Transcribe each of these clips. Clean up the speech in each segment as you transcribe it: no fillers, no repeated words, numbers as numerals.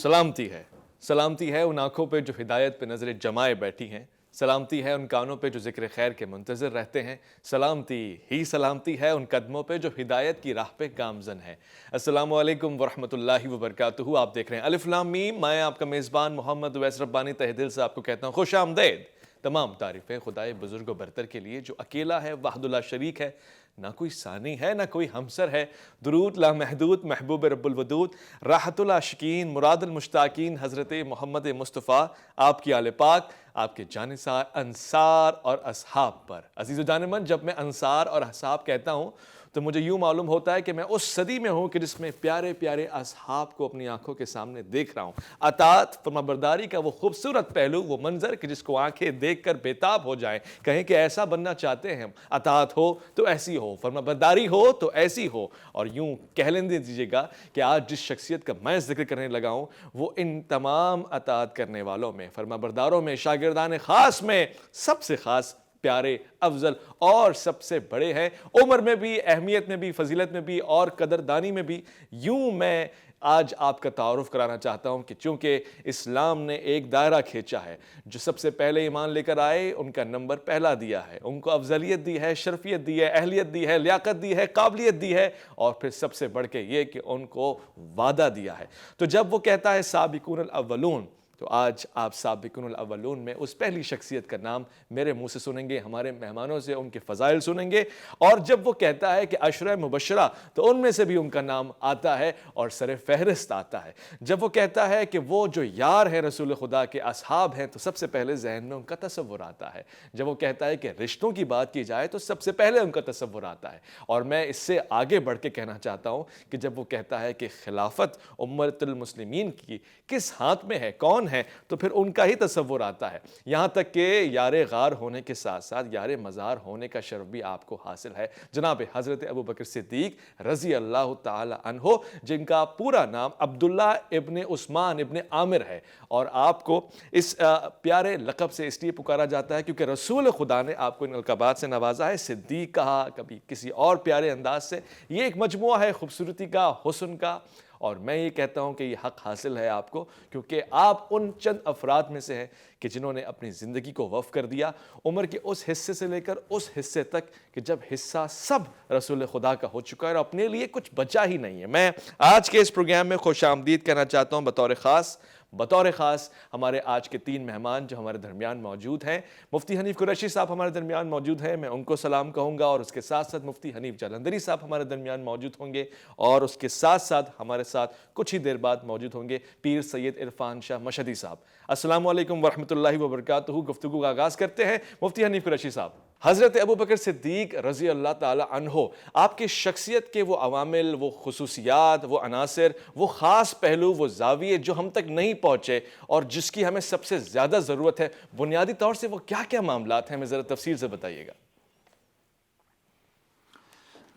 سلامتی ہے ان آنکھوں پہ جو ہدایت پہ نظریں جمائے بیٹھی ہیں، سلامتی ہے ان کانوں پہ جو ذکر خیر کے منتظر رہتے ہیں، سلامتی ہے ان قدموں پہ جو ہدایت کی راہ پہ گامزن ہے۔ السلام علیکم ورحمۃ اللہ وبرکاتہ۔ آپ دیکھ رہے ہیں الف لام میم، میں آپ کا میزبان محمد اویس ربانی تہ دل سے آپ کو کہتا ہوں خوش آمدید۔ تمام تعریفیں خدائے بزرگ و برتر کے لیے جو اکیلا ہے، وحدہ لا شریک ہے، نہ کوئی ثانی ہے نہ کوئی ہمسر ہے۔ درود لامحدود محبوب رب الودود، راحت العاشقین مراد المشتاقین حضرت محمد مصطفیٰ، آپ کی آل پاک، آپ کے جانثار انصار اور اصحاب پر۔ عزیز و جانمن، جب میں انصار اور اصحاب کہتا ہوں تو مجھے یوں معلوم ہوتا ہے کہ میں اس صدی میں ہوں کہ جس میں پیارے پیارے اصحاب کو اپنی آنکھوں کے سامنے دیکھ رہا ہوں۔ اطاعت فرمانبرداری کا وہ خوبصورت پہلو، وہ منظر کہ جس کو آنکھیں دیکھ کر بےتاب ہو جائیں، کہیں کہ ایسا بننا چاہتے ہیں ہم۔ اطاعت ہو تو ایسی ہو، فرمانبرداری ہو تو ایسی ہو۔ اور یوں کہہ لیں دیجیے گا کہ آج جس شخصیت کا میں ذکر کرنے لگا ہوں وہ ان تمام اطاعت کرنے والوں میں، فرمانبرداروں میں، شاگردان خاص میں سب سے خاص، پیارے، افضل اور سب سے بڑے ہیں، عمر میں بھی، اہمیت میں بھی، فضیلت میں بھی اور قدردانی میں بھی۔ یوں میں آج آپ کا تعارف کرانا چاہتا ہوں کہ چونکہ اسلام نے ایک دائرہ کھینچا ہے، جو سب سے پہلے ایمان لے کر آئے ان کا نمبر پہلا دیا ہے، ان کو افضلیت دی ہے، شرفیت دی ہے، اہلیت دی ہے، لیاقت دی ہے، قابلیت دی ہے، اور پھر سب سے بڑھ کے یہ کہ ان کو وعدہ دیا ہے۔ تو جب وہ کہتا ہے سابقون الاولون، تو آج آپ سابقون الاولون میں اس پہلی شخصیت کا نام میرے منہ سے سنیں گے، ہمارے مہمانوں سے ان کے فضائل سنیں گے، اور جب وہ کہتا ہے کہ عشرہ مبشرہ تو ان میں سے بھی ان کا نام آتا ہے اور سر فہرست آتا ہے۔ جب وہ کہتا ہے کہ وہ جو یار ہیں رسول خدا کے اصحاب ہیں تو سب سے پہلے ذہن میں ان کا تصور آتا ہے۔ جب وہ کہتا ہے کہ رشتوں کی بات کی جائے تو سب سے پہلے ان کا تصور آتا ہے۔ اور میں اس سے آگے بڑھ کے کہنا چاہتا ہوں کہ جب وہ کہتا ہے کہ خلافت امت المسلمین کی کس ہاتھ میں ہے، کون ہے، تو پھر ان کا ہی تصور آتا ہے۔ یہاں تک کہ یار غار ہونے کے ساتھ ساتھ یار مزار ہونے کا شرف بھی آپ کو حاصل ہے، جناب حضرت ابوبکر صدیق رضی اللہ تعالی عنہ، جن کا پورا نام عبداللہ ابن عثمان ابن عامر ہے، اور آپ کو اس پیارے لقب سے اس لیے پکارا جاتا ہے کیونکہ رسول خدا نے آپ کو ان القابات سے نوازا ہے۔ صدیق کہا، کبھی کسی اور پیارے انداز سے۔ یہ ایک مجموعہ ہے خوبصورتی کا، حسن کا، اور میں یہ کہتا ہوں کہ یہ حق حاصل ہے آپ کو کیونکہ آپ ان چند افراد میں سے ہیں کہ جنہوں نے اپنی زندگی کو وقف کر دیا عمر کے اس حصے سے لے کر اس حصے تک کہ جب حصہ سب رسول خدا کا ہو چکا ہے اور اپنے لیے کچھ بچا ہی نہیں ہے۔ میں آج کے اس پروگرام میں خوش آمدید کہنا چاہتا ہوں بطور خاص ہمارے آج کے تین مہمان جو ہمارے درمیان موجود ہیں۔ مفتی حنیف قریشی صاحب ہمارے درمیان موجود ہیں، میں ان کو سلام کہوں گا، اور اس کے ساتھ ساتھ مفتی حنیف جالندھری صاحب ہمارے درمیان موجود ہوں گے، اور اس کے ساتھ ساتھ ہمارے ساتھ کچھ ہی دیر بعد موجود ہوں گے پیر سید عرفان شاہ مشہدی صاحب۔ السلام علیکم ورحمۃ اللہ وبرکاتہ۔ گفتگو کا آغاز کرتے ہیں مفتی حنیف قریشی صاحب۔ حضرت ابوبکر صدیق رضی اللہ تعالی عنہ، آپ کی شخصیت کے وہ عوامل، وہ خصوصیات، وہ عناصر، وہ خاص پہلو، وہ زاویے جو ہم تک نہیں پہنچے اور جس کی ہمیں سب سے زیادہ ضرورت ہے، بنیادی طور سے وہ کیا کیا معاملات ہیں، ہمیں ذرا تفصیل سے بتائیے گا۔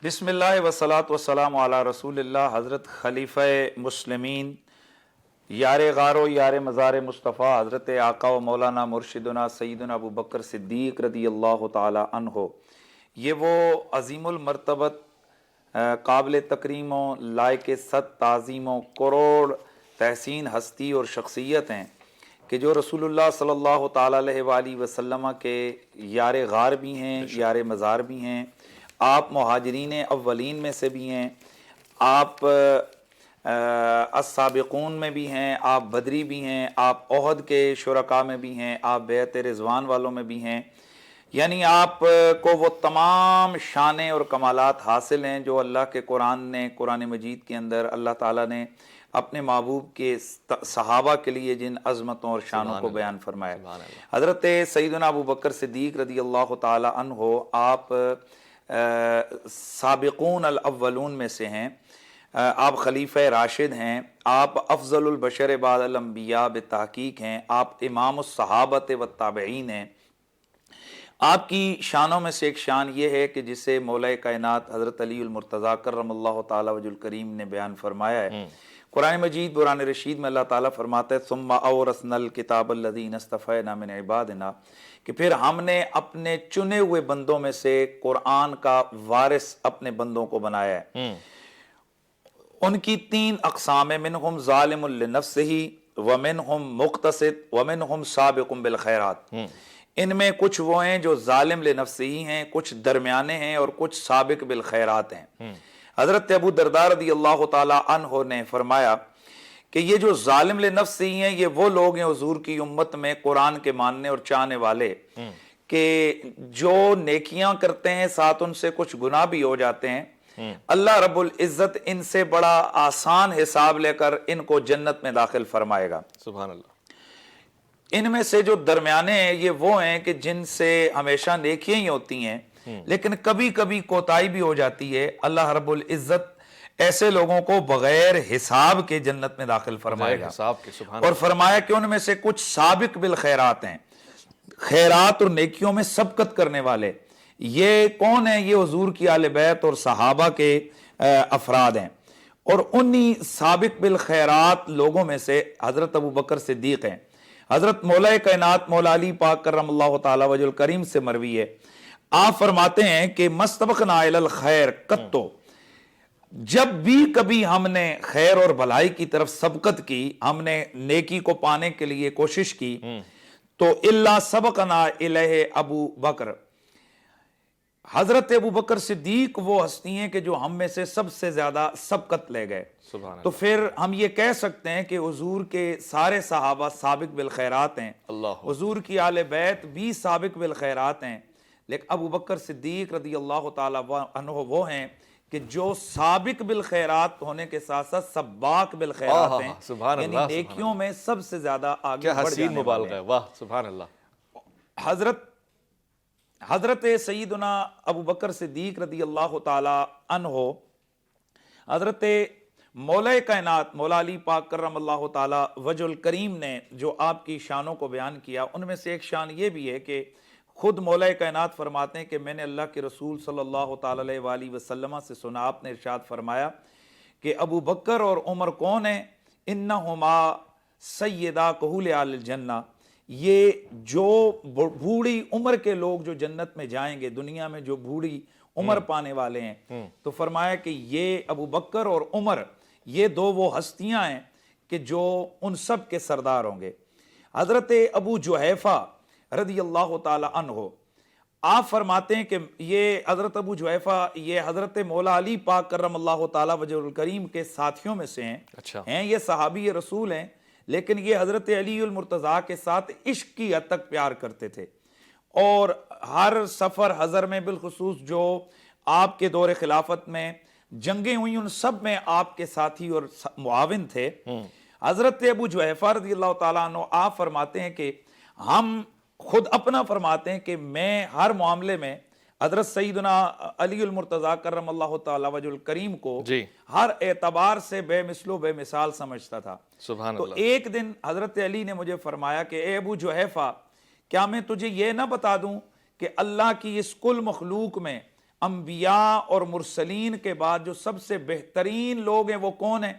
بسم اللہ والصلاة والسلام علی رسول اللہ۔ حضرت خلیفہ مسلمین، یار غار و یار مزار مصطفیٰ، حضرت آقا و مولانا مرشدنا سیدنا ابوبکر صدیق رضی اللہ تعالی عنہ، یہ وہ عظیم المرتبت، قابل تکریم و لائق صد تعظیم و کروڑ تحسین ہستی اور شخصیت ہیں کہ جو رسول اللہ صلی اللہ تعالی علیہ وآلہ وسلم کے یار غار بھی ہیں، یار مزار بھی ہیں، آپ مہاجرین اولین میں سے بھی ہیں، آپ السابقون میں بھی ہیں، آپ بدری بھی ہیں، آپ احد کے شرکاء میں بھی ہیں، آپ بیعت رضوان والوں میں بھی ہیں، یعنی آپ کو وہ تمام شانیں اور کمالات حاصل ہیں جو اللہ کے قرآن مجید کے اندر اللہ تعالیٰ نے اپنے محبوب کے صحابہ کے لیے جن عظمتوں اور شانوں کو بیان فرمایا۔ حضرت سیدنا ابوبکر صدیق رضی اللہ تعالی عنہ، آپ سابقون الاولون میں سے ہیں، آپ خلیفہ راشد ہیں، آپ افضل البشر بعد الانبیاء بتحقیق ہیں، آپ امام الصحابۃ والتابعین ہیں۔ آپ کی شانوں میں سے ایک شان یہ ہے کہ جسے مولا کائنات حضرت علی المرتضیٰ کرم اللہ تعالی وجہ الکریم نے بیان فرمایا ہے۔ قرآن مجید قرآن رشید میں اللہ تعالیٰ فرماتا ہے ثم اورثنا الکتاب الذین اصطفینا من عبادنا، کہ پھر ہم نے اپنے چنے ہوئے بندوں میں سے قرآن کا وارث اپنے بندوں کو بنایا ہے۔ ان کی 3 اقسام ہیں، منہم ظالم لنفسہ ومنہم مقتصد ومنہم سابق بالخیرات۔ ان میں کچھ وہ ہیں جو ظالم لنفسہ ہی ہیں، کچھ درمیانے ہیں، اور کچھ سابق بالخیرات ہیں۔ حضرت ابو درداء رضی اللہ تعالی عنہ نے فرمایا کہ یہ جو ظالم لنفس ہی ہیں، یہ وہ لوگ ہیں حضور کی امت میں قرآن کے ماننے اور چاہنے والے، کہ جو نیکیاں کرتے ہیں ساتھ ان سے کچھ گناہ بھی ہو جاتے ہیں، اللہ رب العزت ان سے بڑا آسان حساب لے کر ان کو جنت میں داخل فرمائے گا۔ سبحان اللہ۔ ان میں سے جو درمیانے ہیں یہ وہ ہیں کہ جن سے ہمیشہ نیکیاں ہی ہوتی ہیں، لیکن کبھی کبھی کوتاہی بھی ہو جاتی ہے، اللہ رب العزت ایسے لوگوں کو بغیر حساب کے جنت میں داخل فرمائے گا۔ حساب کے، سبحان اور فرمایا کہ ان میں سے کچھ سابق بالخیرات ہیں، خیرات اور نیکیوں میں سبقت کرنے والے۔ یہ کون ہیں؟ یہ حضور کی آل بیت اور صحابہ کے افراد ہیں، اور انہی سابق بالخیرات لوگوں میں سے حضرت ابو بکر صدیق ہیں۔ حضرت مولا کائنات مولا علی پاک کرم اللہ تعالی وجہ الکریم سے مروی ہے، آپ فرماتے ہیں کہ مستبقنا الی الخیر قطو، جب بھی کبھی ہم نے خیر اور بھلائی کی طرف سبقت کی، ہم نے نیکی کو پانے کے لیے کوشش کی، تو الا سبقنا الیہ ابو بکر، حضرت ابو بکر صدیق وہ ہستی ہیں کہ جو ہم میں سے سب سے زیادہ سبقت لے گئے۔ سبحان تو پھر ہم یہ کہہ سکتے ہیں کہ حضور کے سارے صحابہ سابق بالخیرات ہیں، اللہ۔ حضور کی آل بیت بھی سابق بالخیرات ہیں، لیکن ابو بکر صدیق رضی اللہ تعالی عنہ وہ ہیں کہ جو سابق بالخیرات ہونے کے ساتھ ساتھ سباق بالخیرات ہیں، سبحان یعنی اللہ، نیکیوں میں سب سے زیادہ آگے کیا بڑھ حسین جانے والے مبالغہ ہے، ہیں۔ واہ سبحان اللہ۔ حضرت سیدنا ابو بکر صدیق رضی اللہ تعالی عنہ، حضرت مولا کائنات مولا علی پاک کرم اللہ تعالی وجہ الکریم نے جو آپ کی شانوں کو بیان کیا، ان میں سے ایک شان یہ بھی ہے کہ خود مولا کائنات فرماتے ہیں کہ میں نے اللہ کے رسول صلی اللہ تعالی علیہ وآلہ وسلم سے سنا، آپ نے ارشاد فرمایا کہ ابو بکر اور عمر کون ہیں؟ انہما سیدہ کہول آل الجنہ، یہ جو بوڑھی عمر کے لوگ جو جنت میں جائیں گے، دنیا میں جو بوڑھی عمر پانے والے ہیں، تو فرمایا کہ یہ ابو بکر اور عمر یہ دو وہ ہستیاں ہیں کہ جو ان سب کے سردار ہوں گے۔ حضرت ابو جحیفہ رضی اللہ تعالی عنہ، آپ فرماتے ہیں کہ یہ حضرت ابو جحیفہ یہ حضرت مولا علی پاک کرم اللہ تعالی وجہ الکریم کے ساتھیوں میں سے ہیں، اچھا، یہ صحابی رسول ہیں، لیکن یہ حضرت علی المرتضیٰ کے ساتھ عشق کی حد تک پیار کرتے تھے، اور ہر سفر حضر میں بالخصوص جو آپ کے دور خلافت میں جنگیں ہوئی ان سب میں آپ کے ساتھی اور معاون تھے۔ حضرت ابو جحیفہ رضی اللہ تعالیٰ عنہ آپ فرماتے ہیں کہ ہم خود اپنا فرماتے ہیں کہ میں ہر معاملے میں حضرت سیدنا علی المرتضیٰ کرم اللہ تعالی وجہ الکریم کو ہر اعتبار سے بے مثل و بے مثال سمجھتا تھا۔ سبحان تو اللہ۔ ایک دن حضرت علی نے مجھے فرمایا کہ اے ابو جحیفہ، کیا میں تجھے یہ نہ بتا دوں کہ اللہ کی اس کل مخلوق میں انبیاء اور مرسلین کے بعد جو سب سے بہترین لوگ ہیں وہ کون ہیں؟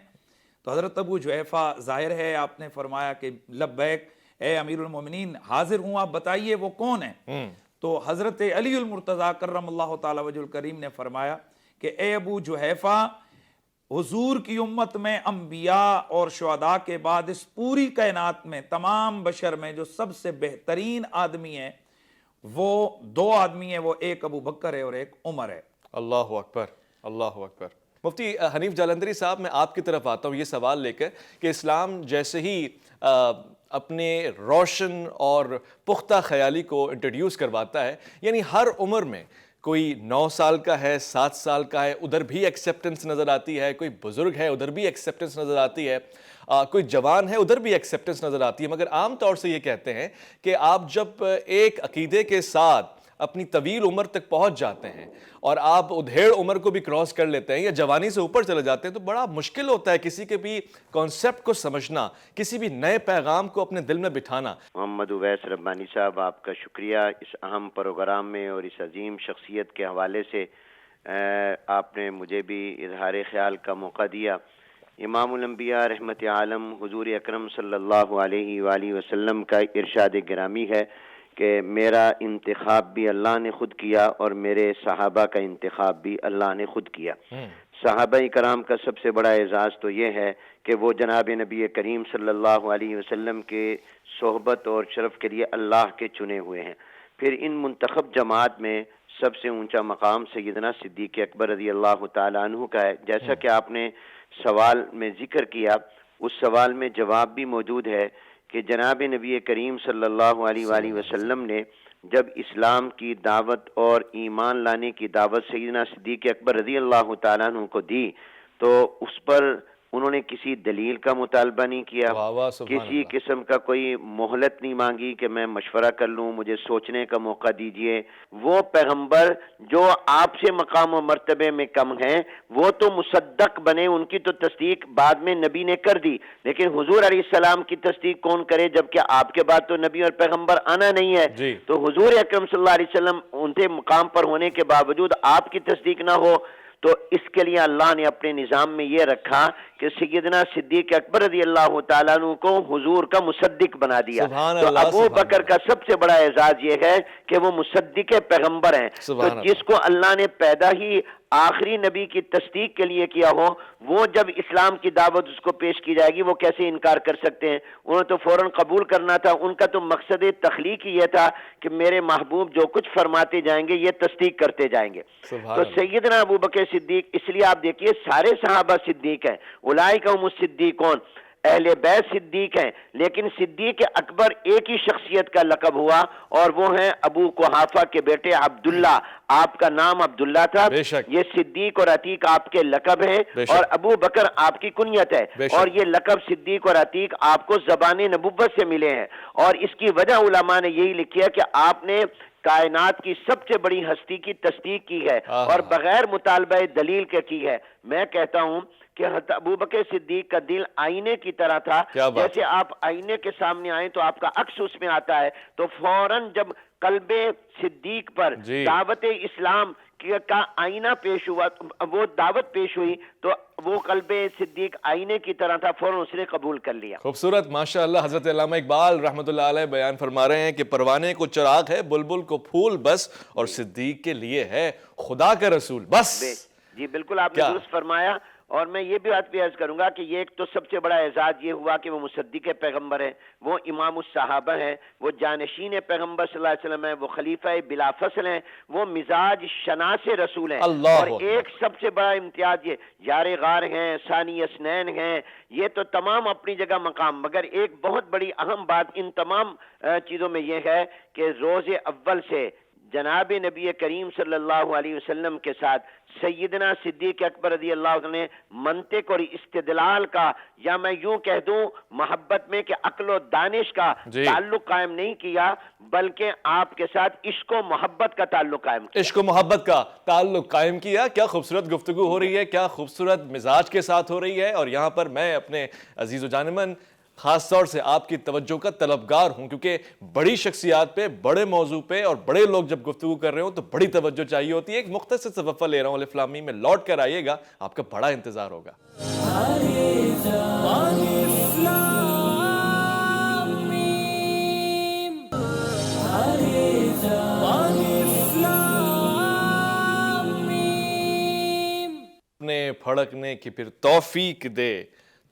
تو حضرت ابو جحیفہ ظاہر ہے آپ نے فرمایا کہ لبیک اے امیر المومنین، حاضر ہوں، آپ بتائیے وہ کون ہیں؟ تو حضرت علی المرتضیٰ کرم اللہ تعالی وجہ الکریم نے فرمایا کہ اے ابو جحیفہ، حضور کی امت میں انبیاء اور شہداء کے بعد اس پوری کائنات میں تمام بشر میں جو سب سے بہترین آدمی ہیں وہ دو آدمی ہیں، وہ ایک ابو بکر ہے اور ایک عمر ہے۔ اللہ اکبر، اللہ اکبر۔ مفتی حنیف جالندھری صاحب، میں آپ کی طرف آتا ہوں یہ سوال لے کر کہ اسلام جیسے ہی اپنے روشن اور پختہ خیالی کو انٹروڈیوس کرواتا ہے، یعنی ہر عمر میں کوئی 9 سال کا ہے، 7 سال کا ہے، ادھر بھی ایکسیپٹنس نظر آتی ہے، کوئی بزرگ ہے ادھر بھی ایکسیپٹنس نظر آتی ہے، کوئی جوان ہے ادھر بھی ایکسیپٹنس نظر آتی ہے، مگر عام طور سے یہ کہتے ہیں کہ آپ جب ایک عقیدے کے ساتھ اپنی طویل عمر تک پہنچ جاتے ہیں اور آپ ادھیڑ عمر کو بھی کراس کر لیتے ہیں یا جوانی سے اوپر چلے جاتے ہیں، تو بڑا مشکل ہوتا ہے کسی کے بھی کانسیپٹ کو سمجھنا، کسی بھی نئے پیغام کو اپنے دل میں بٹھانا۔ محمد اویس ربانی صاحب، آپ کا شکریہ اس اہم پروگرام میں اور اس عظیم شخصیت کے حوالے سے آپ نے مجھے بھی اظہار خیال کا موقع دیا۔ امام الانبیاء رحمت عالم حضور اکرم صلی اللہ علیہ وآلہ وسلم کا ارشاد گرامی ہے کہ میرا انتخاب بھی اللہ نے خود کیا اور میرے صحابہ کا انتخاب بھی اللہ نے خود کیا۔ صحابہ کرام کا سب سے بڑا اعزاز تو یہ ہے کہ وہ جناب نبی کریم صلی اللہ علیہ وسلم کے صحبت اور شرف کے لیے اللہ کے چنے ہوئے ہیں۔ پھر ان منتخب جماعت میں سب سے اونچا مقام سیدنا صدیق اکبر رضی اللہ تعالیٰ عنہ کا ہے۔ جیسا کہ آپ نے سوال میں ذکر کیا، اس سوال میں جواب بھی موجود ہے کہ جناب نبی کریم صلی اللہ علیہ وآلہ وسلم نے جب اسلام کی دعوت اور ایمان لانے کی دعوت سیدنا صدیق اکبر رضی اللہ تعالیٰ عنہ کو دی تو اس پر انہوں نے کسی دلیل کا مطالبہ نہیں کیا، واہ واہ سبحان کسی اللہ۔ قسم کا کوئی مہلت نہیں مانگی کہ میں مشورہ کر لوں، مجھے سوچنے کا موقع دیجئے۔ وہ پیغمبر جو آپ سے مقام و مرتبے میں کم ہیں وہ تو مصدق بنے، ان کی تو تصدیق بعد میں نبی نے کر دی، لیکن حضور علیہ السلام کی تصدیق کون کرے جبکہ آپ کے بعد تو نبی اور پیغمبر آنا نہیں ہے۔ جی تو حضور اکرم صلی اللہ علیہ وسلم ان کے مقام پر ہونے کے باوجود آپ کی تصدیق نہ ہو، تو اس کے لیے اللہ نے اپنے نظام میں یہ رکھا کہ سیدنا صدیق اکبر رضی اللہ تعالیٰ عنہ کو حضور کا مصدق بنا دیا۔ سبحان تو اللہ، ابو سبحان بکر کا سب سے بڑا اعزاز یہ ہے کہ وہ مصدق پیغمبر ہیں۔ تو سبحان جس کو اللہ نے پیدا ہی آخری نبی کی تصدیق کے لیے کیا ہو، وہ جب اسلام کی دعوت اس کو پیش کی جائے گی وہ کیسے انکار کر سکتے ہیں؟ انہوں نے تو فوراً قبول کرنا تھا۔ ان کا تو مقصد تخلیق ہی یہ تھا کہ میرے محبوب جو کچھ فرماتے جائیں گے یہ تصدیق کرتے جائیں گے۔ سبحان تو اللہ۔ سیدنا ابو بکر صدیق، اس لیے آپ دیکھیے سارے صحابہ صدیق ہیں، اولئک هم الصدیقون، اہل بیت صدیق ہیں، لیکن صدیق اکبر ایک ہی شخصیت کا لقب ہوا اور وہ ہیں ابو قحافہ کے بیٹے عبداللہ۔ آپ کا نام عبداللہ تھا، بے شک، یہ صدیق اور عتیق آپ کے لقب ہیں، بے شک، اور ابو بکر آپ کی کنیت ہے، بے شک۔ اور یہ لقب صدیق اور عتیق آپ کو زبان نبوت سے ملے ہیں۔ اور اس کی وجہ علماء نے یہی لکھی ہے کہ آپ نے کائنات کی سب سے بڑی ہستی کی تصدیق کی ہے اور بغیر مطالبہ دلیل کے کی ہے۔ میں کہتا ہوں کہ حضرت ابو بکر صدیق کا دل آئینے کی طرح تھا، کیا بات جیسے آپ آئینے کے سامنے آئیں تو آپ کا عکس اس میں آتا ہے، تو فوراً جب قلب صدیق پر جی دعوت اسلام کا آئینہ پیش ہوا، وہ دعوت پیش ہوئی تو وہ قلب صدیق آئینے کی طرح تھا، فوراً اس نے قبول کر لیا۔ خوبصورت، ماشاءاللہ۔ حضرت علامہ اقبال رحمۃ اللہ علیہ بیان فرما رہے ہیں کہ پروانے کو چراغ ہے، بلبل کو پھول بس، اور صدیق کے لیے ہے خدا کا رسول بس۔ جی بالکل آپ نے درست فرمایا، اور میں یہ بھی بات بھی عرض کروں گا کہ یہ ایک تو سب سے بڑا اعزاز یہ ہوا کہ وہ مصدق پیغمبر ہیں، وہ امام الصحابہ ہیں، وہ جانشین پیغمبر صلی اللہ علیہ وسلم ہیں، وہ خلیفہ بلا فصل ہیں، وہ مزاج شناس رسول ہیں۔ اللہ اور ایک سب سے بڑا امتیاز یہ یار غار ہیں، ثانی اسنین ہیں، یہ تو تمام اپنی جگہ مقام، مگر ایک بہت بڑی اہم بات ان تمام چیزوں میں یہ ہے کہ روز اول سے جناب نبی کریم صلی اللہ علیہ وسلم کے ساتھ سیدنا صدیق اکبر رضی اللہ عنہ نے منطق اور استدلال کا، یا میں یوں کہہ دوں محبت میں کہ عقل و دانش کا تعلق قائم نہیں کیا، بلکہ آپ کے ساتھ عشق و محبت کا تعلق قائم کیا۔ عشق و محبت کا تعلق قائم کیا۔ کیا خوبصورت گفتگو ہو رہی ہے، کیا خوبصورت مزاج کے ساتھ ہو رہی ہے، اور یہاں پر میں اپنے عزیز و جانمن خاص طور سے آپ کی توجہ کا طلبگار ہوں، کیونکہ بڑی شخصیات پہ، بڑے موضوع پہ اور بڑے لوگ جب گفتگو کر رہے ہوں تو بڑی توجہ چاہیے ہوتی ہے۔ ایک مختصر سے وقفہ لے رہا ہوں، الف لام میم میں لوٹ کر آئیے گا، آپ کا بڑا انتظار ہوگا۔ اپنے پھڑکنے کی پھر توفیق دے،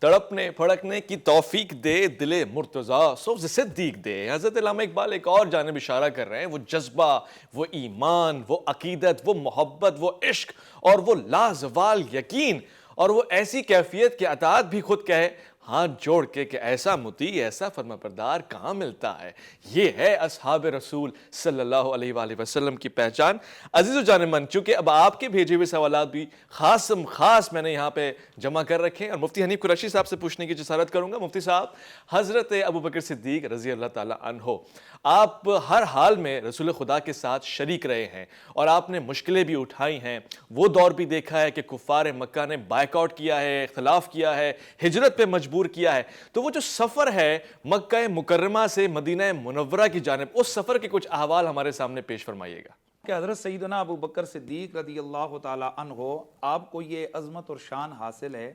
تڑپنے پھڑکنے کی توفیق دے، دل مرتضیٰ سوز صدیق دے۔ حضرت علامہ اقبال ایک اور جانب اشارہ کر رہے ہیں، وہ جذبہ، وہ ایمان، وہ عقیدت، وہ محبت، وہ عشق اور وہ لازوال یقین اور وہ ایسی کیفیت کہ اطاعت بھی خود کہے ہاتھ جوڑ کے کہ ایسا مطیع، ایسا فرمانبردار کہاں ملتا ہے۔ یہ ہے اصحاب رسول صلی اللہ علیہ وآلہ وسلم کی پہچان۔ عزیز و جانمن، چونکہ اب آپ کے بھیجے ہوئے سوالات بھی خاص میں نے یہاں پہ جمع کر رکھے ہیں، اور مفتی حنیف قریشی صاحب سے پوچھنے کی جسارت کروں گا۔ مفتی صاحب، حضرت ابو بکر صدیق رضی اللہ تعالیٰ عنہ، آپ ہر حال میں رسول خدا کے ساتھ شریک رہے ہیں اور آپ نے مشکلیں بھی اٹھائی ہیں، وہ دور بھی دیکھا ہے کہ کفار مکہ نے بائیک آؤٹ کیا ہے، اختلاف کیا ہے، ہجرت پہ مجبور کیا ہے۔ تو وہ جو سفر ہے مکہ مکرمہ سے مدینہ منورہ کی جانب، اس سفر کے کچھ احوال ہمارے سامنے پیش فرمائیے گا۔ کہ حضرت سیدنا ابو بکر صدیق رضی اللہ تعالی عنہ، آپ کو یہ عظمت اور شان حاصل ہے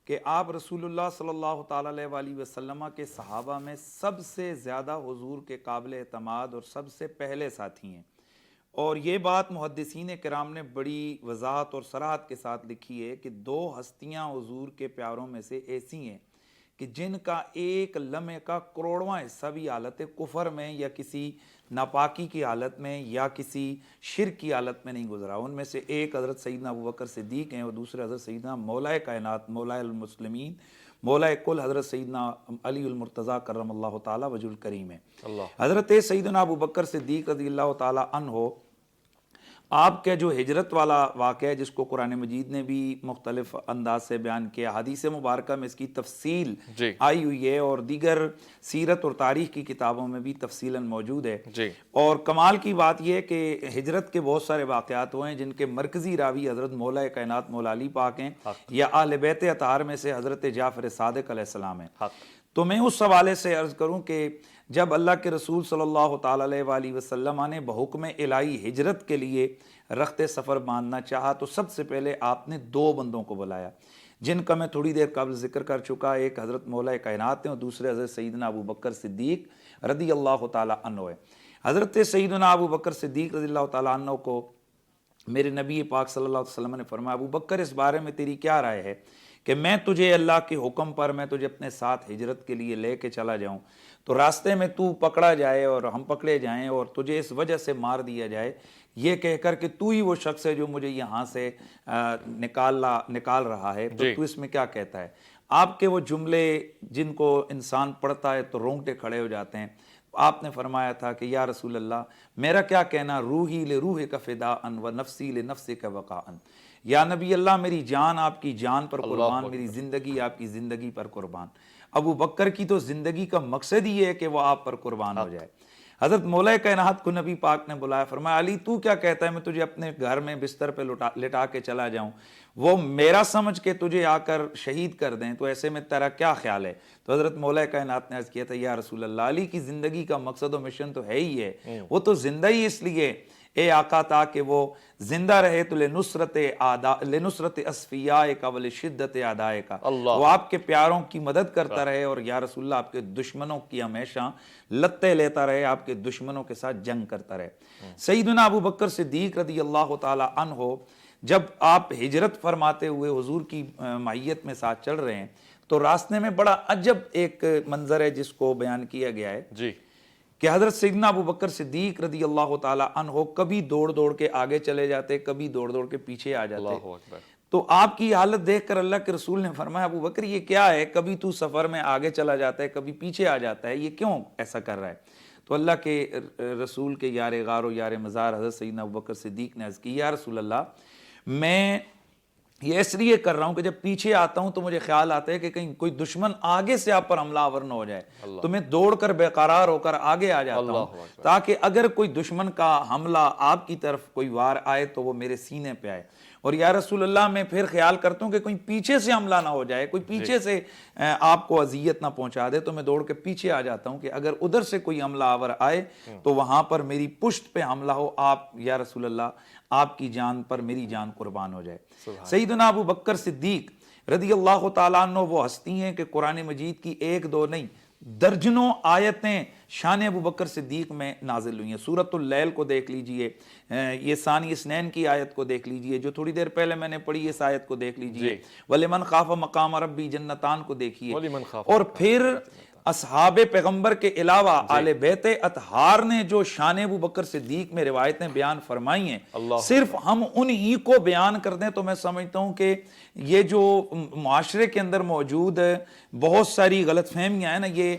کہ آپ رسول اللہ صلی اللہ تعالی علیہ وآلہ وسلم کے صحابہ میں سب سے زیادہ حضور کے قابل اعتماد اور سب سے پہلے ساتھی ہیں، اور یہ بات محدثین کرام نے بڑی وضاحت اور صراحت کے ساتھ لکھی ہے کہ دو ہستیاں حضور کے پیاروں میں سے ایسی ہیں کہ جن کا ایک لمحے کا کروڑواں حصہ بھی حالت کفر میں یا کسی ناپاکی کی حالت میں یا کسی شرک کی حالت میں نہیں گزرا. ان میں سے ایک حضرت سیدنا ابوبکر صدیق ہیں اور دوسرے حضرت سیدنا مولا کائنات مولا المسلمین مولا کل حضرت سیدنا علی المرتضیٰ کرم اللہ تعالی وجہ الکریم ہے. حضرت سیدنا ابوبکر صدیق رضی اللہ تعالی عنہ آپ کے جو ہجرت والا واقعہ ہے جس کو قرآن مجید نے بھی مختلف انداز سے بیان کیا، حدیث مبارکہ میں اس کی تفصیل آئی ہوئی ہے اور دیگر سیرت اور تاریخ کی کتابوں میں بھی تفصیلاً موجود ہے. اور کمال کی بات یہ ہے کہ ہجرت کے بہت سارے واقعات ہوئے ہیں جن کے مرکزی راوی حضرت مولا کائنات مولا علی پاک ہیں یا آل بیت اطہار میں سے حضرت جعفر صادق علیہ السلام ہیں. تو میں اس حوالے سے عرض کروں کہ جب اللہ کے رسول صلی اللہ تعالی علیہ وآلہ وسلم نے بحکم الہی ہجرت کے لیے رخت سفر باندھنا چاہا تو سب سے پہلے آپ نے دو بندوں کو بلایا جن کا میں تھوڑی دیر قبل ذکر کر چکا. ایک حضرت مولا کائنات ہیں اور دوسرے حضرت سیدنا ابوبکر صدیق رضی اللہ تعالی عنہ ہے. حضرت سیدنا ابوبکر صدیق رضی اللہ تعالی عنہ کو میرے نبی پاک صلی اللہ علیہ وسلم نے فرمایا ابوبکر اس بارے میں تیری کیا رائے ہے کہ میں تجھے اللہ کے حکم پر میں تجھے اپنے ساتھ ہجرت کے لیے لے کے چلا جاؤں تو راستے میں تو پکڑا جائے اور ہم پکڑے جائیں اور تجھے اس وجہ سے مار دیا جائے یہ کہہ کر کہ تو ہی وہ شخص ہے جو مجھے یہاں سے نکال رہا ہے تو اس میں کیا کہتا ہے. آپ کے وہ جملے جن کو انسان پڑھتا ہے تو رونگٹے کھڑے ہو جاتے ہیں. آپ نے فرمایا تھا کہ یا رسول اللہ میرا کیا کہنا روحی لروح کا فداءً و نفسی لنفسی کا وقاءً. یا نبی اللہ میری جان آپ کی جان پر قربان میری زندگی آپ کی زندگی پر قربان. ابو بکر کی تو زندگی کا مقصد ہی ہے کہ وہ آپ پر قربان ہو جائے. حضرت مولا کائنات کو نبی پاک نے بلایا فرمایا علی تو کیا کہتا ہے میں تجھے اپنے گھر میں بستر پہ لٹا کے چلا جاؤں وہ میرا سمجھ کے تجھے آ کر شہید کر دیں تو ایسے میں تیرا کیا خیال ہے. تو حضرت مولا کائنات نے عرض کیا تھا یا رسول اللہ علی کی زندگی کا مقصد و مشن تو ہے ہی ہے وہ تو زندہ ہی اس لیے اے آقا تا کہ وہ زندہ رہے تو لنصرت اصفیاء کا ولشدت اعداء کا وہ آپ کے پیاروں کی مدد کرتا رہے اور یا رسول اللہ آپ کے دشمنوں کی ہمیشہ لتے لیتا رہے آپ کے دشمنوں کے ساتھ جنگ کرتا رہے. سیدنا ابوبکر صدیق رضی اللہ تعالی عنہ جب آپ ہجرت فرماتے ہوئے حضور کی معیت میں ساتھ چل رہے ہیں تو راستے میں بڑا عجب ایک منظر ہے جس کو بیان کیا گیا ہے کہ حضرت سیدنا ابوبکر صدیق رضی اللہ تعالی عنہ کبھی دوڑ کے آگے چلے جاتے کبھی دوڑ کے پیچھے آ جاتے. تو آپ کی حالت دیکھ کر اللہ کے رسول نے فرمایا ابوبکر یہ کیا ہے کبھی تو سفر میں آگے چلا جاتا ہے کبھی پیچھے آ جاتا ہے یہ کیوں ایسا کر رہا ہے. تو اللہ کے رسول کے یار غار و یار مزار حضرت سیدنا ابوبکر صدیق نے عرض کی یا رسول اللہ میں یہ اس لیے کر رہا ہوں کہ جب پیچھے آتا ہوں تو مجھے خیال آتا ہے کہ کہیں کوئی دشمن آگے سے آپ پر حملہ آور نہ ہو جائے تو میں دوڑ کر بے قرار ہو کر آگے آ جاتا ہوں تاکہ اگر کوئی دشمن کا حملہ آپ کی طرف کوئی وار آئے تو وہ میرے سینے پہ آئے. اور یا رسول اللہ میں پھر خیال کرتا ہوں کہ کوئی پیچھے سے حملہ نہ ہو جائے کوئی پیچھے سے آپ کو اذیت نہ پہنچا دے تو میں دوڑ کے پیچھے آ جاتا ہوں کہ اگر ادھر سے کوئی حملہ آور آئے تو وہاں پر میری پشت پہ حملہ ہو آپ یا رسول اللہ آپ کی جان پر میری جان قربان ہو جائے. سیدنا ابو بکر صدیق رضی اللہ تعالیٰ عنہ وہ ہستی ہیں کہ قرآن مجید کی ایک دو نہیں درجنوں آیتیں شان ابو بکر صدیق میں نازل ہوئی ہیں. سورۃ اللیل کو دیکھ لیجئے یہ ثانی اثنین کی آیت کو دیکھ لیجئے جو تھوڑی دیر پہلے میں نے پڑھی اس آیت کو دیکھ لیجئے وَلِمَنْ خَافَ مَقَامَ رَبِّ جنتان کو دیکھیے اور پھر اصحاب پیغمبر کے علاوہ آل بیت اطہار نے جو شان ابو بکر صدیق میں روایتیں بیان فرمائی ہیں صرف ہم انہی کو بیان کر دیں تو میں سمجھتا ہوں کہ یہ جو معاشرے کے اندر موجود بہت ساری غلط فہمیاں ہیں نا یہ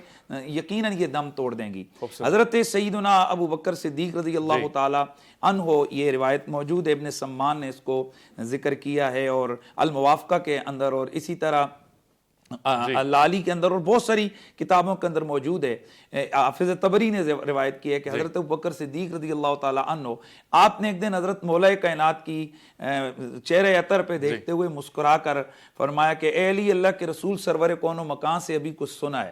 یقیناً یہ دم توڑ دیں گی. حضرت سیدنا ابو بکر صدیق رضی اللہ تعالی عنہ یہ روایت موجود ہے ابن سمان نے اس کو ذکر کیا ہے اور الموافقہ کے اندر اور اسی طرح لالی کے اندر اور بہت ساری کتابوں کے اندر موجود ہے. حافظ طبری نے روایت کی ہے کہ حضرت ابوبکر صدیق رضی اللہ تعالی عنہ آپ نے ایک دن حضرت مولا کائنات کی چہرے عطر پہ دیکھتے ہوئے مسکرا کر فرمایا کہ اے علی اللہ کے رسول سرور کون و مکان سے ابھی کچھ سنا ہے.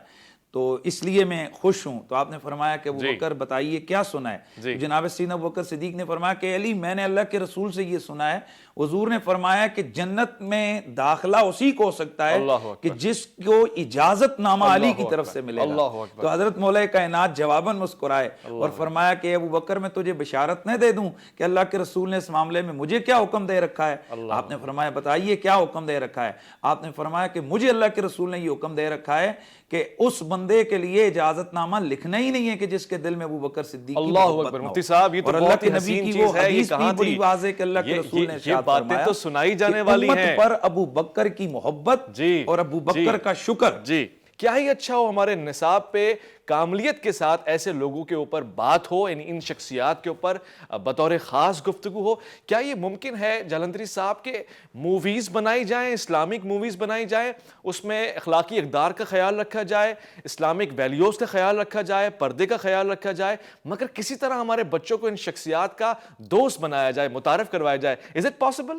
تو اس لیے میں خوش ہوں. تو آپ نے فرمایا کہ ابو بکر بتائیے کیا سنا ہے. جناب سیدنا ابو بکر صدیق نے فرمایا کہ علی میں نے اللہ کے رسول سے یہ سنا ہے, حضور نے فرمایا کہ جنت میں داخلہ اسی کو ہو سکتا ہے کہ جس کو اجازت نامہ علی کی طرف سے ملے گا. تو حضرت مولا کائنات جواباً مسکرائے اور فرمایا کہ ابو بکر میں تجھے بشارت نہ دے دوں کہ اللہ کے رسول نے اس معاملے میں مجھے کیا حکم دے رکھا ہے. آپ نے فرمایا بتائیے کیا حکم دے رکھا ہے. آپ نے فرمایا کہ مجھے اللہ کے رسول نے یہ حکم دے رکھا ہے کہ اس بندے کے لیے اجازت نامہ لکھنا ہی نہیں ہے کہ جس کے دل میں ابو بکر صدیق کی محبت نہ ہو. مفتی صاحب یہ تو بہت ہی حسین چیز ہے, یہ کہاں بڑی واضح کہ اللہ کے رسول نے یہ باتیں تو سنائی جانے والی ہیں امت پر ابو بکر کی محبت اور ابو بکر کا شکر. جی کیا ہی اچھا ہو ہمارے نصاب پہ کاملیت کے ساتھ ایسے لوگوں کے اوپر بات ہو, ان شخصیات کے اوپر بطور خاص گفتگو ہو. کیا یہ ممکن ہے جلندری صاحب کہ موویز بنائی جائیں, اسلامک موویز بنائی جائیں, اس میں اخلاقی اقدار کا خیال رکھا جائے, اسلامک ویلیوز کا خیال رکھا جائے, پردے کا خیال رکھا جائے, مگر کسی طرح ہمارے بچوں کو ان شخصیات کا دوست بنایا جائے, متعارف کروایا جائے؟ Is it possible?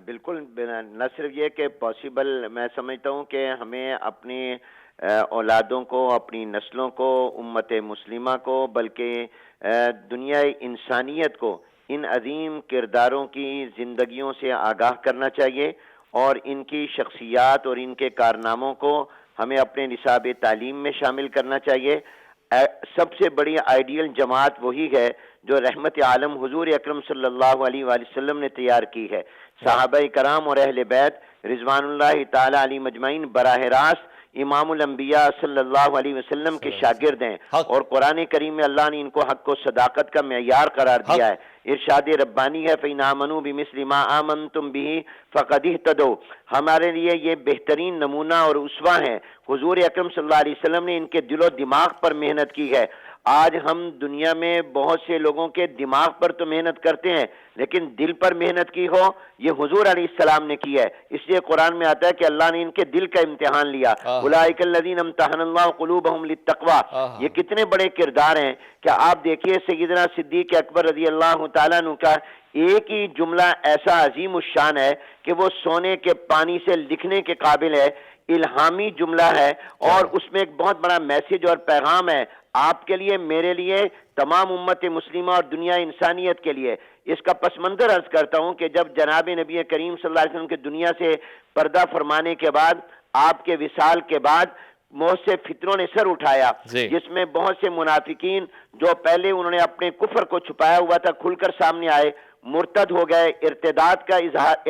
بالکل, نہ صرف یہ کہ پاسبل, میں سمجھتا ہوں کہ ہمیں اپنی اولادوں کو, اپنی نسلوں کو, امت مسلمہ کو, بلکہ دنیا انسانیت کو ان عظیم کرداروں کی زندگیوں سے آگاہ کرنا چاہیے اور ان کی شخصیات اور ان کے کارناموں کو ہمیں اپنے نصاب تعلیم میں شامل کرنا چاہیے. سب سے بڑی آئیڈیل جماعت وہی ہے جو رحمت عالم حضور اکرم صلی اللہ علیہ وآلہ وسلم نے تیار کی ہے. صحابہ کرام اور اہل بیت رضوان اللہ تعالی علیہ مجمعین براہ راست امام الانبیاء صلی اللہ علیہ وسلم کے شاگرد ہیں, اور قرآن کریم میں اللہ نے ان کو حق و صداقت کا معیار قرار دیا ہے. ارشاد ربانی ہے فَإِنْ آمَنُوا بِمِثْلِ مَا آمَنْتُمْ بِهِ فَقَدِ اهْتَدَوْا. ہمارے لیے یہ بہترین نمونہ اور اسوہ ہیں. حضور اکرم صلی اللہ علیہ وسلم نے ان کے دل و دماغ پر محنت کی ہے. آج ہم دنیا میں بہت سے لوگوں کے دماغ پر تو محنت کرتے ہیں, لیکن دل پر محنت کی ہو یہ حضور علیہ السلام نے کی ہے. اس لیے قرآن میں آتا ہے کہ اللہ نے ان کے دل کا امتحان لیا. اولئک الذین امتحن اللہ قلوبہم للتقوی. یہ کتنے بڑے کردار ہیں کہ آپ دیکھیے سیدنا صدیق اکبر رضی اللہ تعالیٰ عنہ کا ایک ہی جملہ ایسا عظیم الشان ہے کہ وہ سونے کے پانی سے لکھنے کے قابل ہے. الہامی جملہ ہے اور اس میں ایک بہت بڑا میسج اور پیغام ہے آپ کے لیے, میرے لیے, تمام امت مسلمہ اور دنیا انسانیت کے لیے. اس کا پس منظر عرض کرتا ہوں کہ جب جناب نبی کریم صلی اللہ علیہ وسلم کے دنیا سے پردہ فرمانے کے بعد, آپ کے وصال کے بعد بہت سے فتنوں نے سر اٹھایا, جس میں بہت سے منافقین جو پہلے انہوں نے اپنے کفر کو چھپایا ہوا تھا کھل کر سامنے آئے, مرتد ہو گئے, ارتداد کا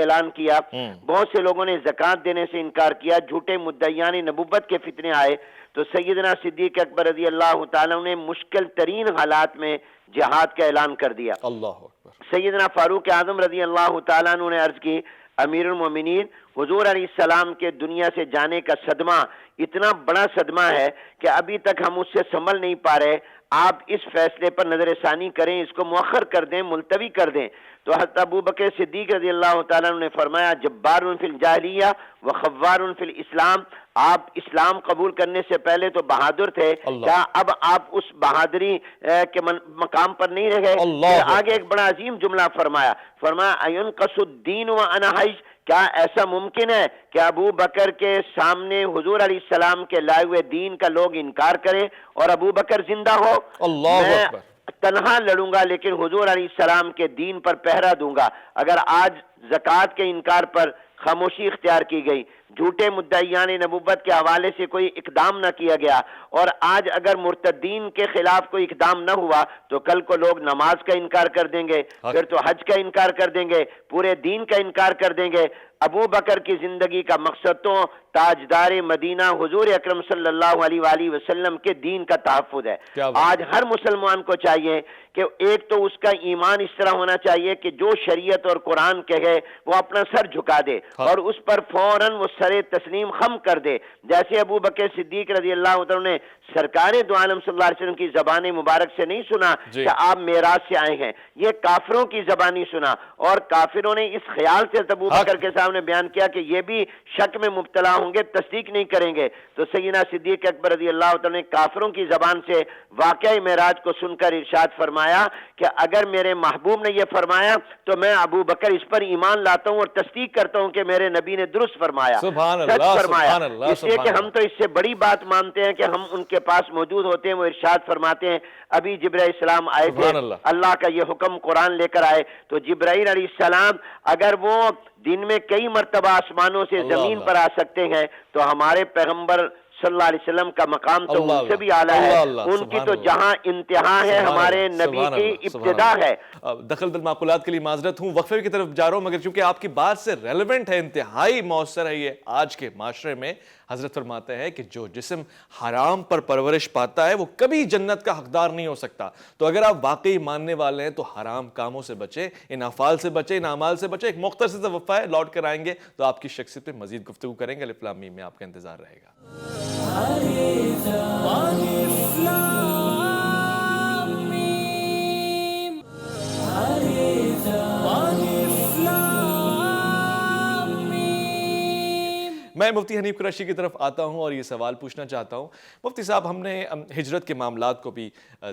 اعلان کیا. بہت سے لوگوں نے زکوٰۃ دینے سے انکار کیا, جھوٹے مدعیان نبوت کے فتنے آئے. تو سیدنا صدیق اکبر رضی اللہ تعالیٰ نے مشکل ترین حالات میں جہاد کا اعلان کر دیا. اللہ اکبر. سیدنا فاروق اعظم رضی اللہ تعالیٰ نے عرض کی امیر المومنین, حضور علیہ السلام کے دنیا سے جانے کا صدمہ اتنا بڑا صدمہ ہے کہ ابھی تک ہم اس سے سنبھل نہیں پا رہے. آپ اس فیصلے پر نظر ثانی کریں, اس کو مؤخر کر دیں, ملتوی کر دیں. تو حضرت ابو بکر صدیق رضی اللہ تعالیٰ نے فرمایا جبار فی الجاہلیہ و خوار فی الاسلام. آپ اسلام قبول کرنے سے پہلے تو بہادر تھے, کیا اب آپ اس بہادری کے مقام پر نہیں رہ گئے؟ آگے ایک بڑا عظیم جملہ فرمایا اینقص الدین و انا حی. کیا ایسا ممکن ہے کہ ابو بکر کے سامنے حضور علیہ السلام کے لائے ہوئے دین کا لوگ انکار کریں اور ابو بکر زندہ ہو؟ میں تنہا لڑوں گا لیکن حضور علیہ السلام کے دین پر پہرا دوں گا. اگر آج زکوٰۃ کے انکار پر خاموشی اختیار کی گئی, جھوٹے مدعیان نبوت کے حوالے سے کوئی اقدام نہ کیا گیا, اور آج اگر مرتدین کے خلاف کوئی اقدام نہ ہوا تو کل کو لوگ نماز کا انکار کر دیں گے, پھر تو حج کا انکار کر دیں گے, پورے دین کا انکار کر دیں گے. ابو بکر کی زندگی کا مقصد تو تاجدار مدینہ حضور اکرم صلی اللہ علیہ وآلہ وسلم کے دین کا تحفظ ہے. آج ہر مسلمان کو چاہیے کہ ایک تو اس کا ایمان اس طرح ہونا چاہیے کہ جو شریعت اور قرآن کہے وہ اپنا سر جھکا دے اور اس پر فوراً وہ سر تسلیم خم کر دے. جیسے ابو بکر صدیق رضی اللہ عنہ نے سرکار دو عالم صلی اللہ علیہ وسلم کی زبان مبارک سے نہیں سنا کہ آپ معراج سے آئے ہیں, یہ کافروں کی زبانی سنا, اور کافروں نے اس خیال سے ابو بکر کے سامنے السلام نے بیان کیا کہ یہ بھی شک میں مبتلا ہوں گے، تصدیق نہیں کریں گے، تو سیدنا صدیق اکبر رضی اللہ تعالیٰ نے کافروں کی زبان سے واقعہ معراج کو سن کر ارشاد فرمایا کہ اگر میرے محبوب نے یہ فرمایا تو میں ابو بکر اس پر ایمان لاتا ہوں اور تصدیق کرتا ہوں کہ میرے نبی نے درست فرمایا، سبحان سچ اللہ، فرمایا۔ سبحان اللہ، اس لیے کہ ہم تو اس سے بڑی بات مانتے ہیں کہ ہم ان کے پاس موجود ہوتے ہیں، وہ ارشاد فرماتے ہیں ابھی جبرائیل السلام آئے تھے، سبحان اللہ کا یہ حکم قرآن لے کر آئے تو جبرائیل علیہ السلام اگر وہ دن میں کئی مرتبہ آسمانوں سے زمین پر آ سکتے ہیں تو ہمارے پیغمبر صلی اللہ علیہ وسلم کا مقام تو ان سے بھی اعلیٰ ہے، ان کی تو جہاں انتہا ہے ہمارے نبی کی ابتدا ہے۔ دخل بالمعقولات کے لیے معذرت ہوں، وقفے کی طرف جا رہا ہوں، مگر چونکہ آپ کی بات سے ریلیونٹ ہے، انتہائی مؤثر ہے یہ آج کے معاشرے میں۔ حضرت فرماتے ہیں کہ جو جسم حرام پر پرورش پاتا ہے وہ کبھی جنت کا حقدار نہیں ہو سکتا، تو اگر آپ واقعی ماننے والے ہیں تو حرام کاموں سے بچیں، ان افعال سے بچیں، ان اعمال سے بچیں۔ ایک مختصر سا وقفہ ہے، لوٹ کر آئیں گے تو آپ کی شخصیت پہ مزید گفتگو کریں گے۔ الف لام میم میں آپ کا انتظار رہے گا۔ میں مفتی حنیف قریشی کی طرف آتا ہوں اور یہ سوال پوچھنا چاہتا ہوں، مفتی صاحب ہم نے ہجرت کے معاملات کو بھی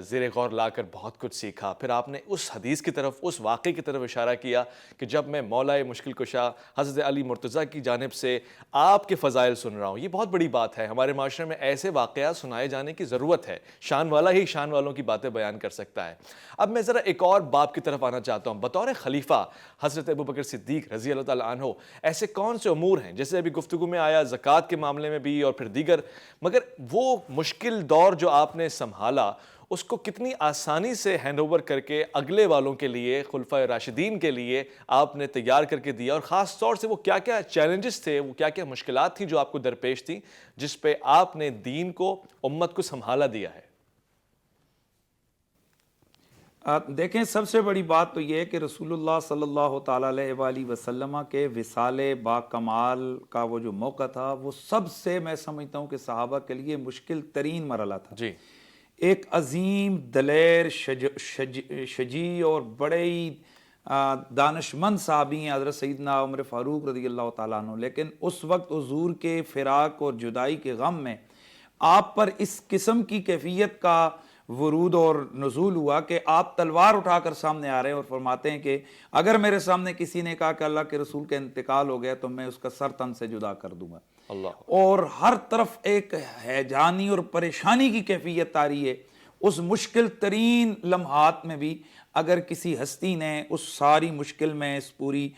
زیر غور لا کر بہت کچھ سیکھا، پھر آپ نے اس حدیث کی طرف، اس واقعے کی طرف اشارہ کیا کہ جب میں مولا مشکل کشا حضرت علی مرتضیٰ کی جانب سے آپ کے فضائل سن رہا ہوں، یہ بہت بڑی بات ہے، ہمارے معاشرے میں ایسے واقعات سنائے جانے کی ضرورت ہے، شان والا ہی شان والوں کی باتیں بیان کر سکتا ہے۔ اب میں ذرا ایک اور باب کی طرف آنا چاہتا ہوں، بطور خلیفہ حضرت ابوبکر صدیق رضی اللہ تعالیٰ عنہ ایسے کون سے امور ہیں، جیسے ابھی گفتگو میں آیا زکوٰۃ کے معاملے میں بھی اور پھر دیگر، مگر وہ مشکل دور جو آپ نے سنبھالا اس کو کتنی آسانی سے ہینڈ اوور کر کے اگلے والوں کے لیے، خلفائے راشدین کے لیے آپ نے تیار کر کے دیا، اور خاص طور سے وہ کیا کیا چیلنجز تھے، وہ کیا کیا مشکلات تھیں جو آپ کو درپیش تھیں، جس پہ آپ نے دین کو، امت کو سنبھالا دیا ہے؟ دیکھیں سب سے بڑی بات تو یہ ہے کہ رسول اللہ صلی اللہ تعالیٰ علیہ وآلہ وسلم کے وصال با کمال کا وہ جو موقع تھا وہ سب سے میں سمجھتا ہوں کہ صحابہ کے لیے مشکل ترین مرحلہ تھا۔ جی، ایک عظیم دلیر شجیع اور بڑے ہی دانشمند صحابی ہیں حضرت سیدنا عمر فاروق رضی اللہ تعالیٰ عنہ، لیکن اس وقت حضور کے فراق اور جدائی کے غم میں آپ پر اس قسم کی کیفیت کا ورود اور نزول ہوا کہ آپ تلوار اٹھا کر سامنے آ رہے ہیں اور فرماتے ہیں کہ اگر میرے سامنے کسی نے کہا کہ اللہ کے رسول کا انتقال ہو گیا تو میں اس کا سر تن سے جدا کر دوں گا، اور ہر طرف ایک ہیجانی اور پریشانی کی کیفیت آ رہی ہے۔ اس مشکل ترین لمحات میں بھی اگر کسی ہستی نے اس ساری مشکل میں اس پوری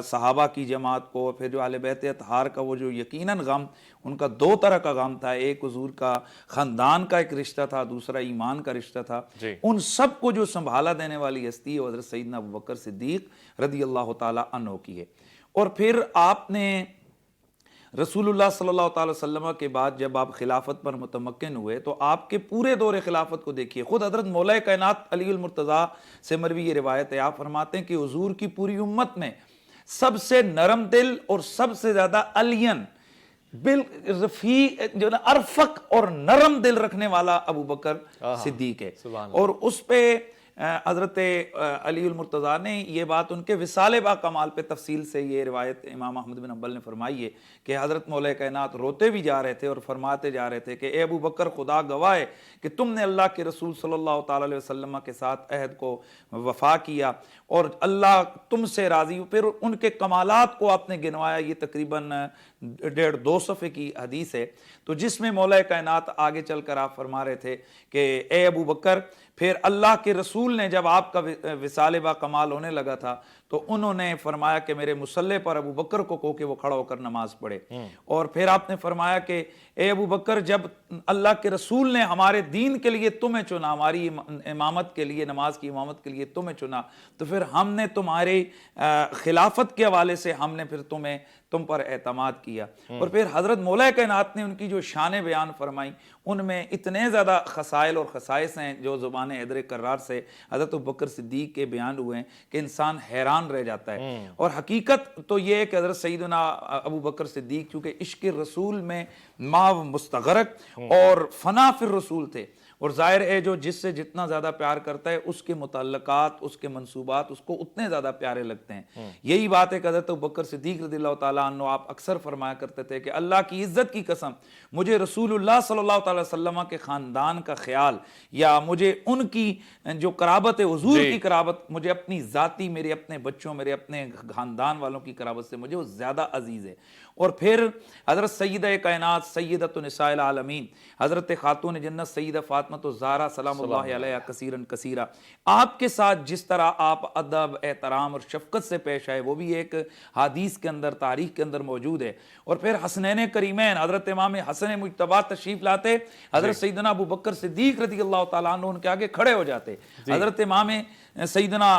صحابہ کی جماعت کو، پھر جو اہل بیت اطہار کا وہ جو یقیناً غم، ان کا دو طرح کا غم تھا، ایک حضور کا خاندان کا ایک رشتہ تھا، دوسرا ایمان کا رشتہ تھا، ان سب کو جو سنبھالا دینے والی ہستی ہے حضرت سیدنا ابوبکر صدیق رضی اللہ تعالیٰ عنہ کی ہے۔ اور پھر آپ نے رسول اللہ صلی اللہ تعالی وسلم کے بعد جب آپ خلافت پر متمکن ہوئے تو آپ کے پورے دور خلافت کو دیکھیے، خود حضرت مولا کائنات علی المرتضیٰ سے مروی یہ روایت ہے، آپ فرماتے ہیں کہ حضور کی پوری امت میں سب سے نرم دل اور سب سے زیادہ الین جو نا ارفق اور نرم دل رکھنے والا ابوبکر صدیق ہے۔ اور اس پہ حضرت علی المرتضیٰ نے یہ بات ان کے وصال با کمال پہ تفصیل سے یہ روایت امام احمد بن حنبل نے فرمائی ہے کہ حضرت مولا کائنات روتے بھی جا رہے تھے اور فرماتے جا رہے تھے کہ اے ابو بکر خدا گواہ ہے کہ تم نے اللہ کے رسول صلی اللہ تعالی علیہ وسلم کے ساتھ عہد کو وفا کیا اور اللہ تم سے راضی۔ پھر ان کے کمالات کو آپ نے گنوایا، یہ تقریباً 1.5-2 صفحے کی حدیث ہے، تو جس میں مولا کائنات آگے چل کر آپ فرما رہے تھے کہ اے ابو بکر، پھر اللہ کے رسول نے جب آپ کا وصال با کمال ہونے لگا تھا تو انہوں نے فرمایا کہ میرے مصلی پر ابو بکر کو کہو کہ وہ کھڑا ہو کر نماز پڑھے، اور پھر آپ نے فرمایا کہ اے ابو بکر جب اللہ کے رسول نے ہمارے دین کے لیے تمہیں چنا، ہماری امامت کے لیے، نماز کی امامت کے لیے تمہیں چنا، تو پھر ہم نے تمہاری خلافت کے حوالے سے ہم نے پھر تم پر اعتماد کیا۔ اور پھر حضرت مولا کائنات نے ان کی جو شان بیان فرمائی، ان میں اتنے زیادہ خصائل اور خصائص ہیں جو زبان حیدر کرار سے حضرت ابوبکر صدیق کے بیان ہوئے ہیں کہ انسان حیران رہ جاتا ہے۔ اور حقیقت تو یہ ہے کہ حضرت سیدنا ابوبکر صدیق چونکہ عشق رسول میں ماو مستغرق اور فنا فی الرسول تھے، اور ظاہر ہے جو جس سے جتنا زیادہ پیار کرتا ہے اس کے متعلقات، اس کے منصوبات اس کو اتنے زیادہ پیارے لگتے ہیں۔ یہی بات ہے کہ حضرت ابوبکر صدیق رضی اللہ تعالیٰ عنہ آپ اکثر فرمایا کرتے تھے کہ اللہ کی عزت کی قسم مجھے رسول اللہ صلی اللہ تعالی وسلم کے خاندان کا خیال یا مجھے ان کی جو قرابت ہے، حضور کی قرابت، مجھے اپنی ذاتی، میرے اپنے بچوں، میرے اپنے خاندان والوں کی قرابت سے مجھے وہ زیادہ عزیز ہے۔ اور پھر حضرت سیدہ کائنات سیدۃ نساء العالمین حضرت خاتون جنت سیدہ فاطمہ الزہرا سلام اللہ علیہا کثیرن کثیرہ، آپ کے ساتھ جس طرح آپ ادب، احترام اور شفقت سے پیش آئے وہ بھی ایک حدیث کے اندر، تاریخ کے اندر موجود ہے۔ اور پھر حسنین کریمین حضرت امام حسن مجتبیٰ تشریف لاتے، حضرت سیدنا ابوبکر صدیق رضی اللہ تعالیٰ عنہ ان کے آگے کھڑے ہو جاتے، حضرت امام سیدنا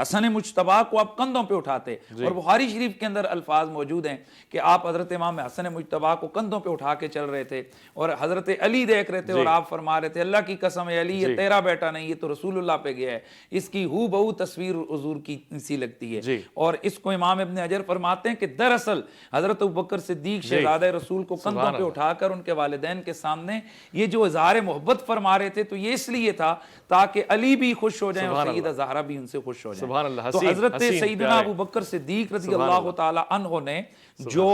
حسن مجتبیٰ کو آپ کندھوں پہ اٹھاتے، اور بخاری شریف کے اندر الفاظ موجود ہیں کہ آپ حضرت امام حسن مجتبیٰ کو کندھوں پہ اٹھا کے چل رہے تھے، اور حضرت علی دیکھ رہے تھے اور آپ فرما رہے تھے اللہ کی قسم ہے علی یہ تیرا بیٹا نہیں، یہ تو رسول اللہ پہ گیا ہے، اس کی ہو بہو تصویر حضور کی سی لگتی ہے۔ اور اس کو امام ابن حجر فرماتے ہیں کہ دراصل حضرت ابوبکر صدیق شہزادہ رسول کو کندھوں پہ اٹھا کر ان کے والدین کے سامنے یہ جو اظہار محبت فرما رہے تھے تو یہ اس لیے تھا تاکہ علی بھی خوش ہو جائیں اور سیدہ زہرا بھی ان سے خوش ہو جائیں۔ تو حضرت سیدنا ابوبکر صدیق رضی اللہ تعالی عنہ نے جو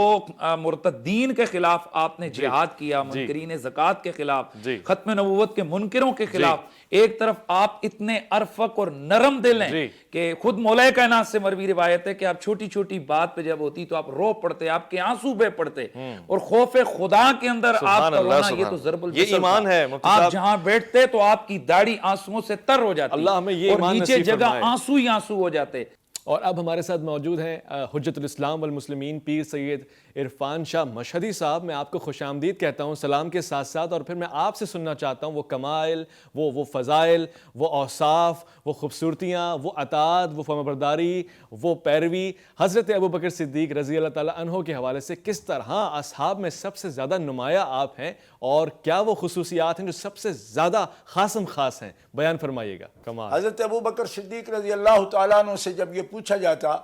مرتدین کے خلاف آپ نے جہاد کیا، منکرین زکوٰۃ کے خلاف، ختم نبوت کے منکروں کے خلاف، ایک طرف آپ اتنے ارفق اور نرم دل ہیں کہ خود مولا کائنات سے مروی روایت ہے کہ آپ چھوٹی چھوٹی بات پہ جب ہوتی تو آپ رو پڑتے، آپ کے آنسو بہ پڑتے، اور خوف خدا کے اندر آپ کا رونا یہ تو ضرب الجسد، یہ ایمان ہے۔ آپ جہاں بیٹھتے تو آپ کی داڑھی آنسوؤں سے تر ہو جاتی، اللہ ہمیں یہ اور نیچے جگہ آنسو ہی آنسو ہو جاتے۔ اور اب ہمارے ساتھ موجود ہیں حجت الاسلام والمسلمین پیر سید عرفان شاہ مشہدی صاحب۔ میں آپ کو خوش آمدید کہتا ہوں سلام کے ساتھ ساتھ، اور پھر میں آپ سے سننا چاہتا ہوں وہ کمائل، وہ فضائل، وہ اوصاف، وہ خوبصورتیاں، وہ اطاعت، وہ فرمانبرداری، وہ پیروی حضرت ابوبکر صدیق رضی اللہ تعالیٰ عنہ کے حوالے سے کس طرح اصحاب میں سب سے زیادہ نمایاں آپ ہیں، اور کیا وہ خصوصیات ہیں جو سب سے زیادہ خاصم خاص ہیں، بیان فرمائیے گا۔ کمال۔ حضرت ابوبکر صدیق رضی اللہ تعالیٰ عنہ سے جب یہ پوچھا جاتا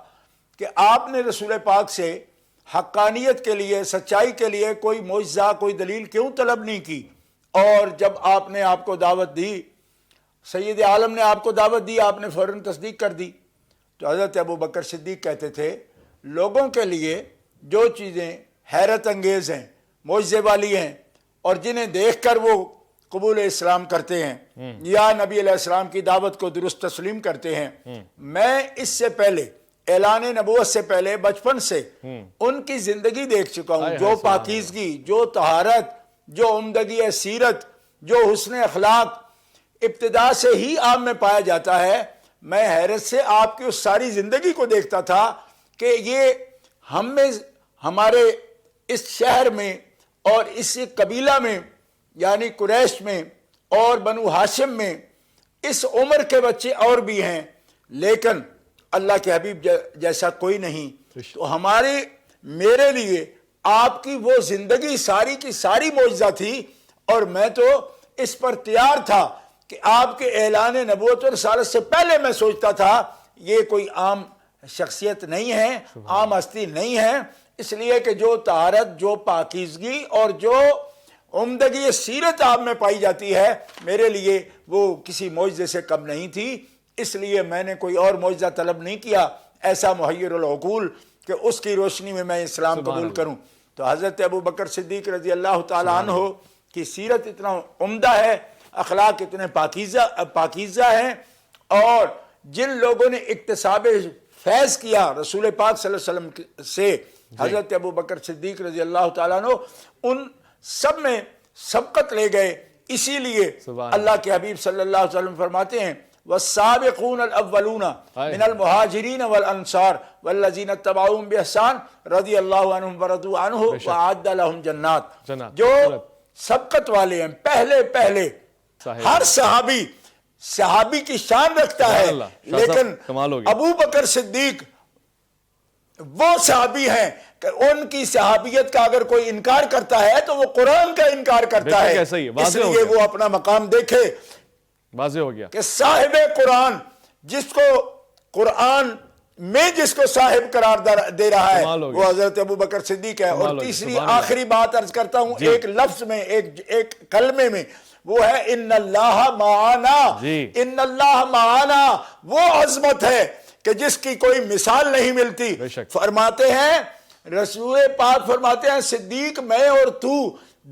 کہ آپ نے رسول پاک سے حقانیت کے لیے، سچائی کے لیے کوئی معجزہ، کوئی دلیل کیوں طلب نہیں کی، اور جب آپ نے آپ کو دعوت دی، سید عالم نے آپ کو دعوت دی، آپ نے فوراً تصدیق کر دی، تو حضرت ابوبکر صدیق کہتے تھے لوگوں کے لیے جو چیزیں حیرت انگیز ہیں، معجزے والی ہیں، اور جنہیں دیکھ کر وہ قبول اسلام کرتے ہیں یا نبی علیہ السلام کی دعوت کو درست تسلیم کرتے ہیں، میں اس سے پہلے اعلان نبوت سے پہلے بچپن سے ان کی زندگی دیکھ چکا ہوں، جو پاکیزگی، جو طہارت، جو عمدگی سیرت، جو حسن اخلاق ابتدا سے ہی آپ میں پایا جاتا ہے۔ میں حیرت سے آپ کی اس ساری زندگی کو دیکھتا تھا کہ یہ ہم میں، ہمارے اس شہر میں اور اس قبیلہ میں یعنی قریش میں اور بنو ہاشم میں اس عمر کے بچے اور بھی ہیں، لیکن اللہ کے حبیب جیسا کوئی نہیں۔ تو میرے لیے آپ کی وہ زندگی ساری کی ساری معجزہ تھی، اور میں تو اس پر تیار تھا کہ آپ کے اعلان نبوت اور رسالت سے پہلے میں سوچتا تھا یہ کوئی عام شخصیت نہیں ہے، عام ہستی نہیں ہے، اس لیے کہ جو طہارت، جو پاکیزگی اور جو عمدگی سیرت آپ میں پائی جاتی ہے، میرے لیے وہ کسی معجزے سے کم نہیں تھی، اس لیے میں نے کوئی اور معجزہ طلب نہیں کیا ایسا محیر العقول کہ اس کی روشنی میں میں اسلام قبول کروں۔ تو حضرت ابوبکر صدیق رضی اللہ تعالیٰ عنہ کی سیرت اتنا عمدہ ہے، اخلاق اتنے پاکیزہ ہیں، اور جن لوگوں نے اکتساب فیض کیا رسول پاک صلی اللہ علیہ وسلم سے، حضرت ابوبکر صدیق رضی اللہ تعالیٰ عنہ ان سب میں سبقت لے گئے۔ اسی لیے اللہ کے حبیب صلی اللہ علیہ وسلم فرماتے ہیں والسابقون الاولون من المہاجرین والانصار والذین اتبعوهم بإحسان رضی اللہ عنہم ورضوا عنہ وأعد لهم جنات۔ جو سبقت والے ہیں، پہلے ہر صحابی کی شان رکھتا ہے، لیکن ابو بکر صدیق وہ صحابی ہیں کہ ان کی صحابیت کا اگر کوئی انکار کرتا ہے تو وہ قرآن کا انکار کرتا ہے، اس لیے وہ اپنا مقام دیکھے۔ واضح ہو گیا کہ صاحب قرآن، جس کو قرآن میں جس کو صاحب قرار دے رہا ہے وہ حضرت ابوبکر صدیق ہے۔ اور تیسری آخری بات عرض کرتا ہوں، ایک لفظ میں، ایک کلمے میں، وہ ہے ان اللہ معانا. ان اللہ معانا وہ عظمت ہے کہ جس کی کوئی مثال نہیں ملتی. فرماتے ہیں رسول پاک فرماتے ہیں صدیق میں اور تو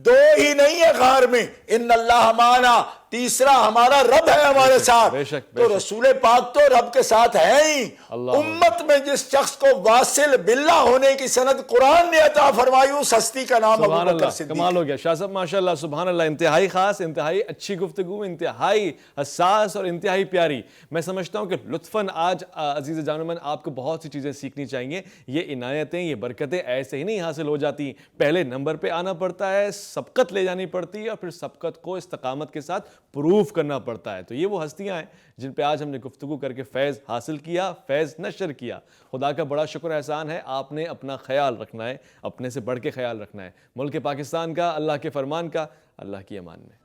دو ہی نہیں ہے غار میں، ان اللہ معانا تیسرا ہمارا رب ہے ہمارے ساتھ. تو رسول پاک تو رب کے ساتھ ہے ہی. امت میں جس شخص کو واصل باللہ ہونے کی سند قرآن نے عطا فرمائی اس ہستی کا نام ابو بکر صدیق. کمال ہو گیا شاہ صاحب، ماشاءاللہ سبحان اللہ. انتہائی خاص، انتہائی اچھی گفتگو، انتہائی حساس اور انتہائی پیاری. میں سمجھتا ہوں کہ لطفاً آج عزیز جانمن آپ کو بہت سی چیزیں سیکھنی چاہیے. یہ عنایتیں، یہ برکتیں ایسے ہی نہیں حاصل ہو جاتی. پہلے نمبر پہ آنا پڑتا ہے، سبقت لے جانی پڑتی ہے، اور پھر سبقت کو استقامت کے ساتھ پروف کرنا پڑتا ہے. تو یہ وہ ہستیاں ہیں جن پہ آج ہم نے گفتگو کر کے فیض حاصل کیا، فیض نشر کیا. خدا کا بڑا شکر احسان ہے. آپ نے اپنا خیال رکھنا ہے، اپنے سے بڑھ کے خیال رکھنا ہے، ملک پاکستان کا، اللہ کے فرمان کا. اللہ کی امان میں.